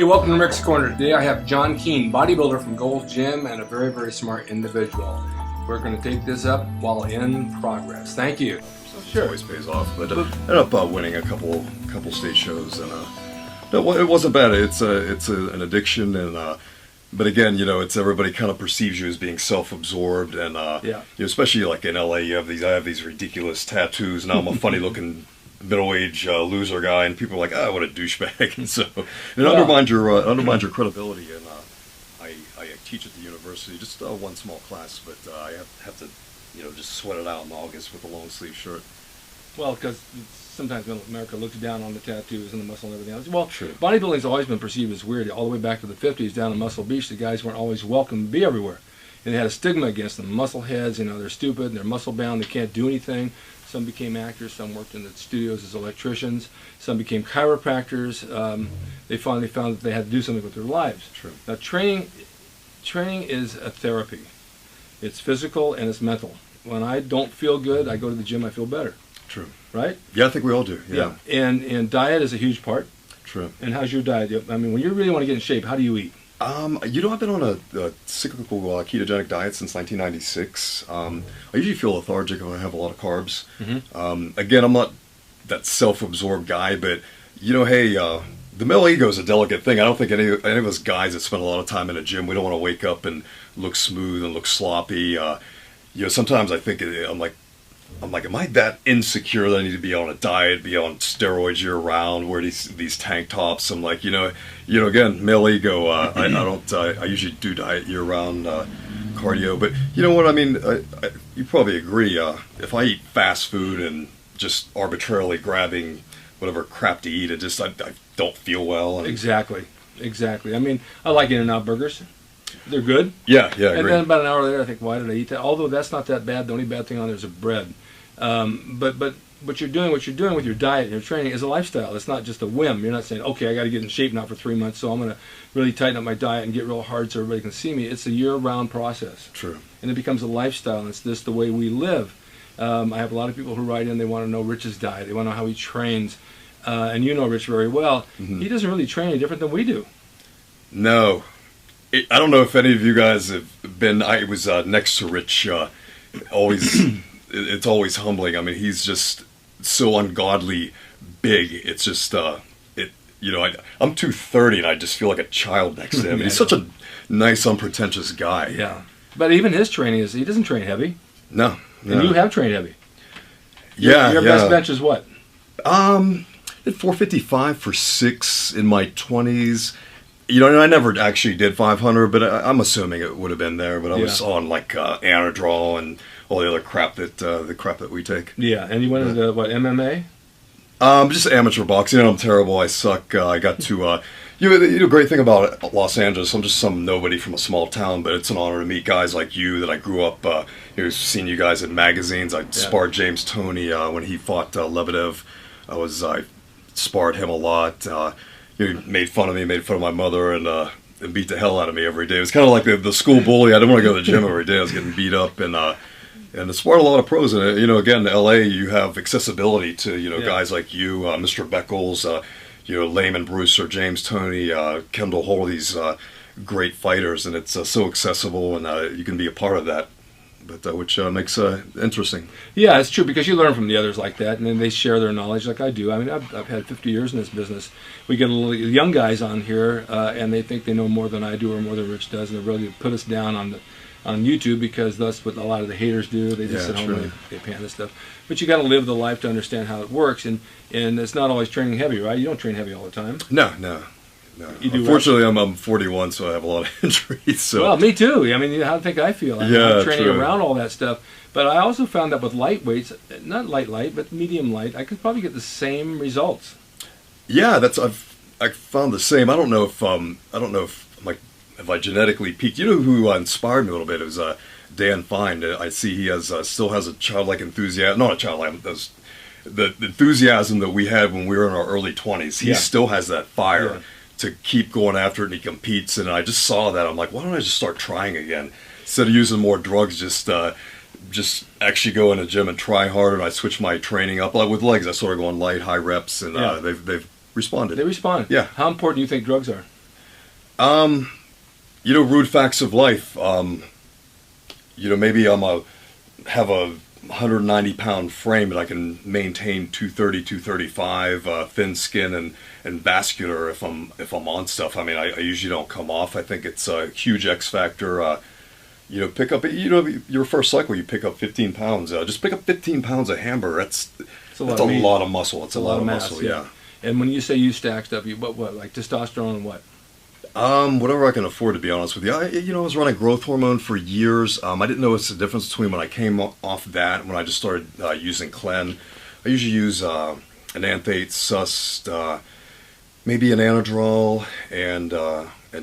Hey, welcome to Rick's Corner. Today I have John Keane, bodybuilder from Gold's Gym and a very, very smart individual. We're going to take this up while in progress. Thank you. Sure. It always pays off. But ended up winning a couple state shows, and no, it wasn't bad. It's an addiction, and but again, you know, it's everybody kind of perceives you as being self-absorbed, and yeah. you know, especially like in LA, I have these ridiculous tattoos. Now I'm a funny-looking middle-aged loser guy, and people are like, "Ah, what a douchebag!" And so it undermines your credibility. And I teach at the university, just one small class, but I have to, you know, just sweat it out in August with a long sleeve shirt. Well, because sometimes America looks down on the tattoos and the muscle and everything else. Well, True. Bodybuilding's always been perceived as weird. All the way back to the 50s, down in Muscle Beach, the guys weren't always welcome to be everywhere. And they had a stigma against them. Muscle heads, you know, they're stupid, they're muscle bound, they can't do anything. Some became actors, some worked in the studios as electricians, some became chiropractors. They finally found that they had to do something with their lives. True. Now, training is a therapy. It's physical and it's mental. When I don't feel good, I go to the gym, I feel better. True. Right? Yeah, I think we all do. Yeah. And diet is a huge part. True. And how's your diet? I mean, when you really want to get in shape, how do you eat? You know, I've been on a cyclical ketogenic diet since 1996. I usually feel lethargic when I have a lot of carbs. Mm-hmm. Again, I'm not that self-absorbed guy, but you know, hey, the male ego is a delicate thing. I don't think any of us guys that spend a lot of time in a gym, we don't want to wake up and look smooth and look sloppy. You know, sometimes I think I'm like, am I that insecure that I need to be on a diet, be on steroids year round, wear these tank tops? I'm like, you know, again, male ego. I usually do diet year round, cardio, but you know what I mean. You probably agree. If I eat fast food and just arbitrarily grabbing whatever crap to eat, I don't feel well. And Exactly. I mean, I like In-N-Out burgers. They're good. Yeah, And agree. then about an hour later, I think, why did I eat that? Although that's not that bad. The only bad thing on there is the bread. But what you're doing with your diet and your training is a lifestyle. It's not just a whim. You're not saying, okay, I got to get in shape now for 3 months, so I'm going to really tighten up my diet and get real hard so everybody can see me. It's a year-round process. True. And it becomes a lifestyle. And it's just the way we live. I have a lot of people who write in. They want to know Rich's diet. They want to know how he trains. And you know Rich very well. Mm-hmm. He doesn't really train any different than we do. No. I don't know if any of you guys have been. I was next to Rich. It's always humbling. I mean, he's just so ungodly big. It's just you know, I'm 230 and I just feel like a child next to him. He's such a nice, unpretentious guy. Yeah. But even his training he doesn't train heavy. No. And you have trained heavy. Yeah. Your best bench is what? At 455 for 6 in my 20s. You know, and I never actually did 500, but I'm assuming it would have been there. But I was on like Anadrol and all the other crap that we take. Yeah, and you went into what, MMA? Just amateur boxing. I'm terrible. I suck. I got to. You know, great thing about Los Angeles. I'm just some nobody from a small town, but it's an honor to meet guys like you that I grew up. Seeing you guys in magazines. I sparred James Toney when he fought Lebedev. I sparred him a lot. He made fun of me, made fun of my mother, and beat the hell out of me every day. It was kind of like the school bully. I didn't want to go to the gym every day. I was getting beat up, and I sparred a lot of pros. And you know, again, in LA, you have accessibility to guys like you, Mr. Beckles, Layman Brewster, James Toney, Kendall Hall, these great fighters, and it's so accessible, and you can be a part of that. But which makes interesting. Yeah, it's true, because you learn from the others like that, and then they share their knowledge like I do. I mean, I've had 50 years in this business. We get a little young guys on here, and they think they know more than I do or more than Rich does, and they really put us down on YouTube, because that's what a lot of the haters do. They just sit home and they pan this stuff. But you got to live the life to understand how it works, and it's not always training heavy, right? You don't train heavy all the time. No. Unfortunately, I'm 41, so I have a lot of injuries. So. Well, me too. I mean, how do you think I feel? I'm training around all that stuff. But I also found that with light weights, not light, but medium light, I could probably get the same results. Yeah, I found the same. I don't know if I genetically peaked. You know who inspired me a little bit? It was Dan Fine. I see he still has a childlike enthusiasm. Not a childlike. The enthusiasm that we had when we were in our early 20s. He still has that fire. Yeah. To keep going after it, and he competes, and I just saw that. I'm like, why don't I just start trying again instead of using more drugs? Just actually go in the gym and try harder. And I switched my training up. Like with legs, I started going light, high reps, and they've responded. They respond. Yeah. How important do you think drugs are? Rude facts of life. Maybe have a 190-pound frame, but I can maintain 230, 235, thin skin and vascular if I'm on stuff. I mean, I usually don't come off. I think it's a huge X factor. Pick up, your first cycle, you pick up 15 pounds. Just pick up 15 pounds of hamburger. That's a lot of muscle. It's a lot of mass, muscle, yeah. And when you say you stack stuff, you what like testosterone and what? Whatever I can afford, to be honest with you. I was running growth hormone for years. I didn't notice the difference between when I came off that and when I just started using Clen. I usually use an Anthate, Sust, maybe an Anadrol, and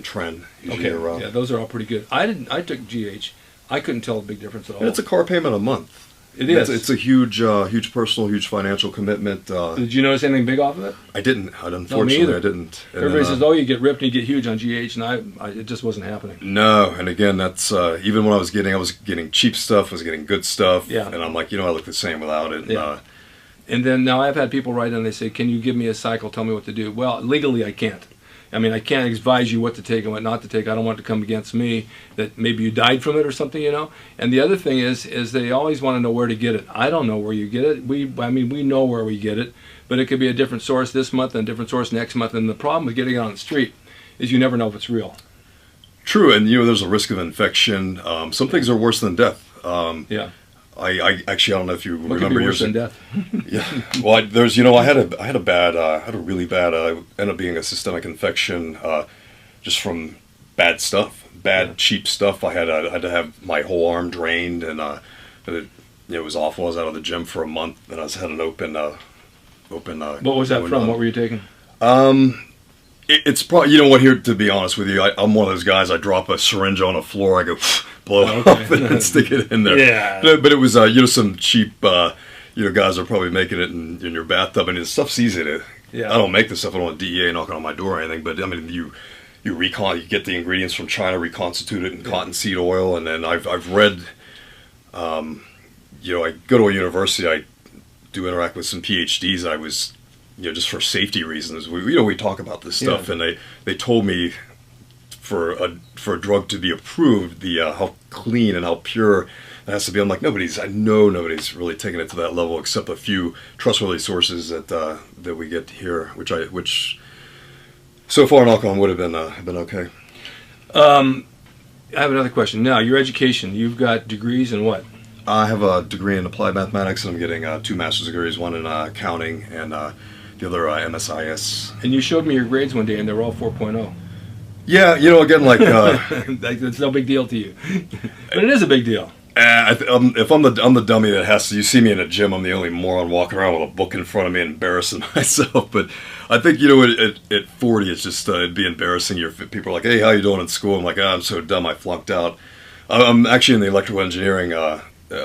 Tren. Okay, yeah, those are all pretty good. I took GH. I couldn't tell a big difference at all. And it's a car payment a month. It is. It's a huge personal, huge financial commitment. Did you notice anything big off of it? I didn't. Unfortunately, I didn't. And everybody says, "Oh, you get ripped and you get huge on GH," and it just wasn't happening. No, and again, that's even when I was getting cheap stuff, I was getting good stuff, yeah. And I'm like, I look the same without it. Yeah. And then now I've had people write in and they say, "Can you give me a cycle? Tell me what to do." Well, legally, I can't. I mean, I can't advise you what to take and what not to take. I don't want it to come against me that maybe you died from it or something, And the other thing is they always want to know where to get it. I don't know where you get it. We know where we get it, but it could be a different source this month and a different source next month. And the problem with getting it on the street is you never know if it's real. True, and there's a risk of infection. Some things are worse than death. Yeah. I actually, I don't know if you what remember. Could be worse than death? Yeah. Well, I had a really bad, ended up being a systemic infection, just from bad cheap stuff. I had to have my whole arm drained, and it was awful. I was out of the gym for a month, and I had an open. What was that from? What were you taking? It's probably, here, to be honest with you, I'm one of those guys, I drop a syringe on the floor, I go, blow it off and stick it in there. Yeah. But it was, some cheap, guys are probably making it in your bathtub, and the stuff's easy to, yeah. I don't make this stuff, I don't want DEA knocking on my door or anything, but, I mean, you get the ingredients from China, reconstitute it in cottonseed oil, and then I've read, I go to a university, I do interact with some PhDs, I was, just for safety reasons, we talk about this stuff, and they told me for a drug to be approved, how clean and how pure it has to be. I'm like, I know nobody's really taken it to that level except a few trustworthy sources that we get here, which so far, knock on wood, have been okay. I have another question. Now, your education, you've got degrees in what? I have a degree in applied mathematics, and I'm getting 2 master's degrees, one in accounting and the other MSIS. And you showed me your grades one day, and they were all 4.0. Yeah, again, like it's no big deal to you, but it is a big deal. If I'm the dummy that has to, you see me in a gym, I'm the only moron walking around with a book in front of me, embarrassing myself. But I think at 40, it's just it'd be embarrassing. People are like, "Hey, how you doing in school?" I'm like, I'm so dumb, I flunked out. I'm actually in the electrical engineering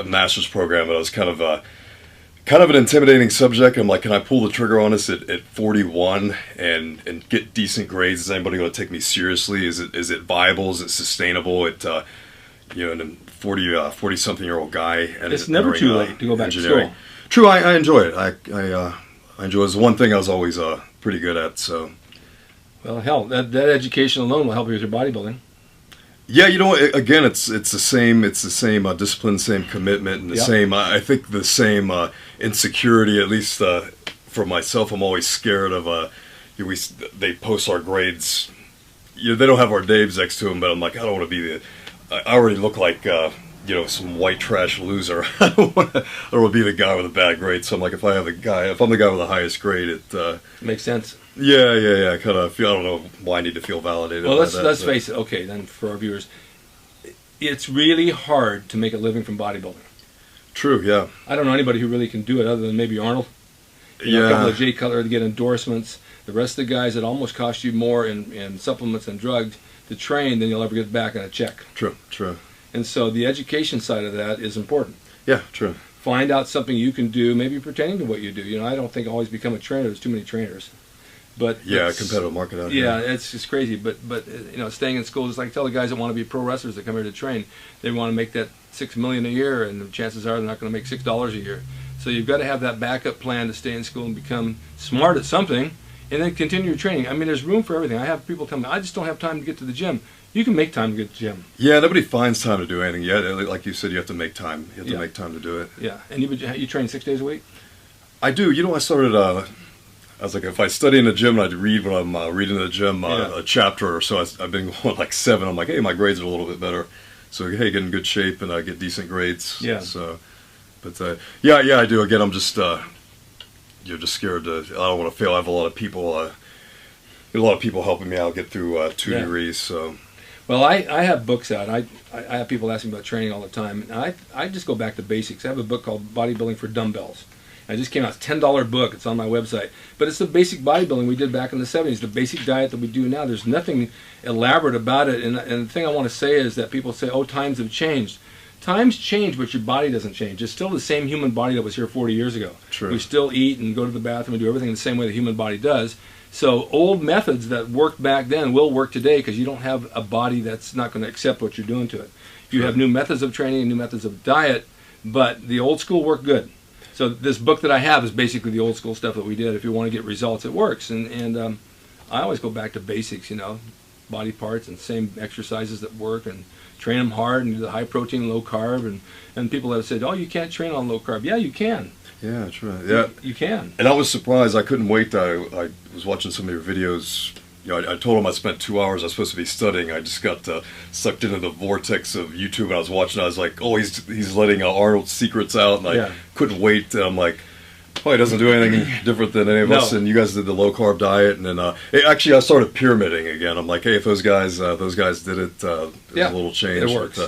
master's program, but I was kind of an intimidating subject. I'm like, can I pull the trigger on this at 41 and get decent grades? Is anybody going to take me seriously? Is it viable? Is it sustainable? And a 40 something year old guy. And it's never too late to go back to school. True, I enjoy it. I enjoy it. It's one thing I was always pretty good at. So, well, hell, that education alone will help you with your bodybuilding. Yeah, again, it's the same discipline, same commitment, and the same. I think the same insecurity. At least for myself, I'm always scared of. They post our grades. They don't have our names next to them, but I'm like, I don't want to be I already look like some white trash loser. I don't want to be the guy with a bad grade. So I'm like, if I'm the guy with the highest grade, it makes sense. Yeah. Kind of. I don't know why I need to feel validated. Well, let's face it. Okay, then for our viewers, it's really hard to make a living from bodybuilding. True. Yeah. I don't know anybody who really can do it other than maybe Arnold. A couple of Jay Cutler to get endorsements. The rest of the guys, it almost cost you more in supplements and drugs to train than you'll ever get back in a check. True. And so the education side of that is important. Yeah. True. Find out something you can do, maybe pertaining to what you do. I don't think always become a trainer. There's too many trainers. But competitive market out here. Yeah, it's just crazy. But staying in school, just like I tell the guys that want to be pro wrestlers that come here to train, they want to make that $6 million a year, and the chances are they're not going to make $6 a year. So you've got to have that backup plan to stay in school and become smart at something, and then continue your training. I mean, there's room for everything. I have people tell me, I just don't have time to get to the gym. You can make time to get to the gym. Yeah, nobody finds time to do anything. Yeah, like you said, you have to make time. You have to make time to do it. Yeah, and you train 6 days a week? I do. You know, I started, I was like, if I study in the gym and I'd read when I'm reading in the gym a chapter or so, I've been going like 7. I'm like, hey, my grades are a little bit better. So, hey, get in good shape and I get decent grades. Yeah. So, but, yeah, I do. Again, I'm just, you're just scared to, I don't want to fail. I have a lot of people helping me out get through 2 degrees, so. Well, I have books out. I have people asking about training all the time. And I just go back to basics. I have a book called Bodybuilding for Dumbbells. It just came out. It's a $10 book. It's on my website. But it's the basic bodybuilding we did back in the 70s, the basic diet that we do now. There's nothing elaborate about it. And the thing I want to say is that people say, oh, times have changed. Times change, but your body doesn't change. It's still the same human body that was here 40 years ago. True. We still eat and go to the bathroom and do everything the same way the human body does. So old methods that worked back then will work today because you don't have a body that's not going to accept what you're doing to it. You have new methods of training and new methods of diet, but the old school worked good. So this book that I have is basically the old school stuff that we did. If you want to get results, it works. And I always go back to basics, you know, body parts and same exercises that work and train them hard and do the high protein, low carb. And people have said, oh, you can't train on low carb. Yeah, you can. Yeah, true. Yeah, you can. And I was surprised. I couldn't wait. I was watching some of your videos. You know, I told him I spent 2 hours. I was supposed to be studying. I just got sucked into the vortex of YouTube, and I was watching. I was like, oh, he's letting Arnold's secrets out, and I couldn't wait. And I'm like, oh, he doesn't do anything different than any of us. And you guys did the low carb diet, and then actually I started pyramiding again. I'm like, hey, if those guys did it, there's a little change. It works.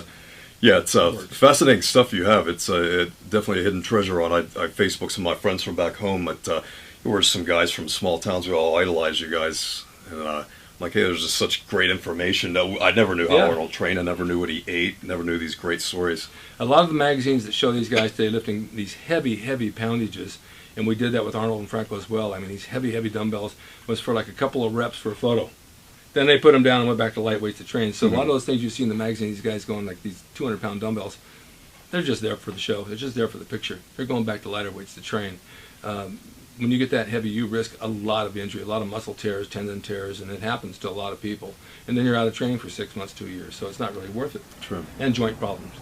Yeah, it's fascinating stuff you have. It's definitely a hidden treasure on. I Facebook some of my friends from back home. There were some guys from small towns who all idolize you guys. And I'm like, hey, there's just such great information. I never knew how Arnold trained. I never knew what he ate. Never knew these great stories. A lot of the magazines that show these guys today lifting these heavy, heavy poundages, and we did that with Arnold and Franco as well. I mean, these heavy, heavy dumbbells was for like a couple of reps for a photo. Then they put them down and went back to lightweights to train. So a lot of those things you see in the magazine, these guys going like these 200-pound dumbbells, they're just there for the show. They're just there for the picture. They're going back to lighter weights to train. When you get that heavy, you risk a lot of injury, a lot of muscle tears, tendon tears, and it happens to a lot of people. And then you're out of training for 6 months to a year, so it's not really worth it. True. And joint problems.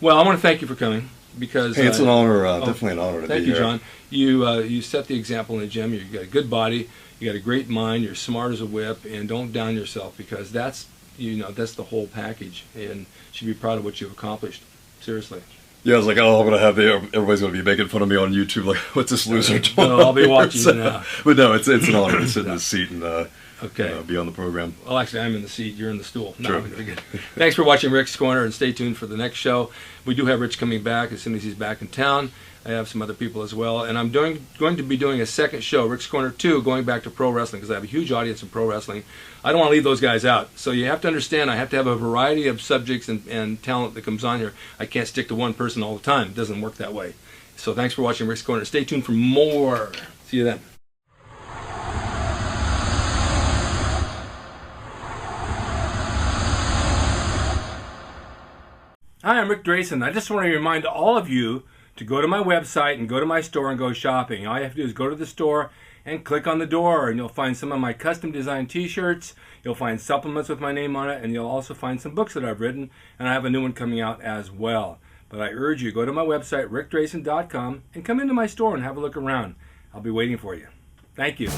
Well, I want to thank you for coming because hey, it's an honor, definitely an honor to be here. Thank you, John. You set the example in the gym. You've got a good body. You got a great mind. You're smart as a whip, and don't down yourself because that's the whole package, and you should be proud of what you've accomplished. Seriously. Yeah, I was like, oh, I'm gonna have everybody's gonna be making fun of me on YouTube. Like, what's this loser doing? No, I'll be watching you now. But no, it's an honor to sit in the seat and okay. Be on the program. Well, actually, I'm in the seat. You're in the stool. No, True. Very good. Thanks for watching Rick's Corner, and stay tuned for the next show. We do have Rich coming back as soon as he's back in town. I have some other people as well, and I'm going to be doing a second show, Rick's Corner 2, going back to pro wrestling because I have a huge audience in pro wrestling. I don't want to leave those guys out, so you have to understand I have to have a variety of subjects and talent that comes on here. I can't stick to one person all the time. It doesn't work that way. So thanks for watching Rick's Corner. Stay tuned for more. See you then. Hi, I'm Rick Drayson. I just want to remind all of you to go to my website and go to my store and go shopping. All you have to do is go to the store and click on the door, and you'll find some of my custom designed t-shirts. You'll find supplements with my name on it, and you'll also find some books that I've written, and I have a new one coming out as well. But I urge you, go to my website, rickdrayson.com, and come into my store and have a look around. I'll be waiting for you. Thank you.